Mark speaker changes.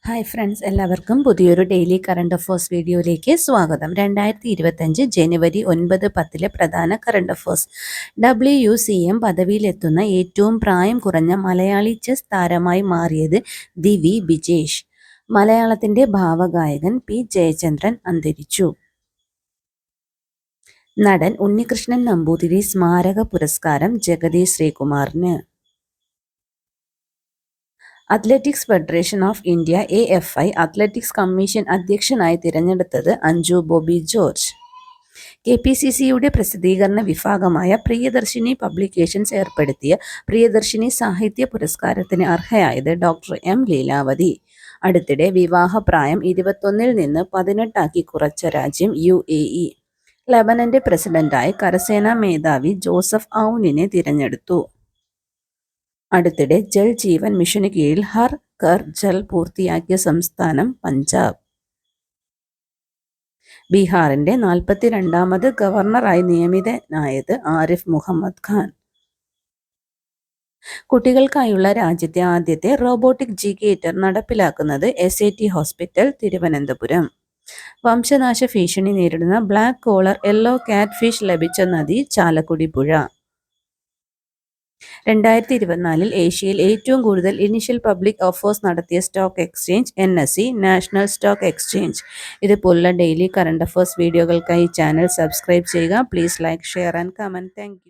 Speaker 1: Hi friends, എല്ലാവർക്കും പുതിയൊരു daily current affairs വീഡിയോയിലേക്ക് സ്വാഗതം. 2025 ജനുവരി 9-10 പ്രധാന കറണ്ട് അഫേഴ്സ്. WCM പദവിയിലെത്തുന്ന ഏറ്റവും പ്രായം കുറഞ്ഞ മലയാളി ചെസ് താരമായി മാറിയത് ദിവി ബിജേഷ്. മലയാളത്തിൻ്റെ ഭാവഗായകൻ പി ജയചന്ദ്രൻ അന്തരിച്ചു. നടൻ ഉണ്ണികൃഷ്ണൻ നമ്പൂതിരി സ്മാരക പുരസ്കാരം ജഗതി ശ്രീകുമാറിന്. Athletics federation of India AFI athletics commission അധ്യക്ഷനായി തിരഞ്ഞെടുത്തത് അഞ്ജു ബോബി ജോർജ്. KPCCയുടെ പ്രസിദ്ധീകരണ വിഭാഗമായ പ്രിയദർശിനി പബ്ലിക്കേഷൻസ് ഏർപ്പെടുത്തിയ പ്രിയദർശിനി സാഹിത്യ പുരസ്കാരത്തിന് അർഹയായത് ഡോക്ടർ M ലീലാവതി. അടുത്തിടെ വിവാഹപ്രായം 21 നിന്ന് 18 കുറച്ച രാജ്യം UAE. ലെബനന്റെ പ്രസിഡന്റായി കരസേനാ മേധാവി ജോസഫ് ഔനിനെ തിരഞ്ഞെടുത്തു. അടുത്തിടെ ജൽ ജീവൻ മിഷന് കീഴിൽ ഹർ ഘർ ജൽ പൂർത്തിയാക്കിയ സംസ്ഥാനം പഞ്ചാബ്. ബീഹാറിന്റെ 42ാമത് ഗവർണറായി നിയമിതനായത് ആരിഫ് മുഹമ്മദ് ഖാൻ. കുട്ടികൾക്കായുള്ള രാജ്യത്തെ ആദ്യത്തെ റോബോട്ടിക് ജിഗേറ്റർ നടപ്പിലാക്കുന്നത് SAT ഹോസ്പിറ്റൽ, തിരുവനന്തപുരം. വംശനാശ ഭീഷണി നേരിടുന്ന black collar yellow catfish ലഭിച്ച നദി ചാലക്കുടി പുഴ. 2024 ഏഷ്യയിൽ ഏറ്റവും കൂടുതൽ ഇനിഷ്യൽ പബ്ലിക് ഓഫേഴ്സ് നടത്തിയ stock exchange NSE, national stock exchange. ഇതുപോലുള്ള ഡെയിലി കറണ്ട് അഫേഴ്സ് വീഡിയോകൾക്കായി ചാനൽ സബ്സ്ക്രൈബ് ചെയ്യുക. Please like, share and comment. Thank U.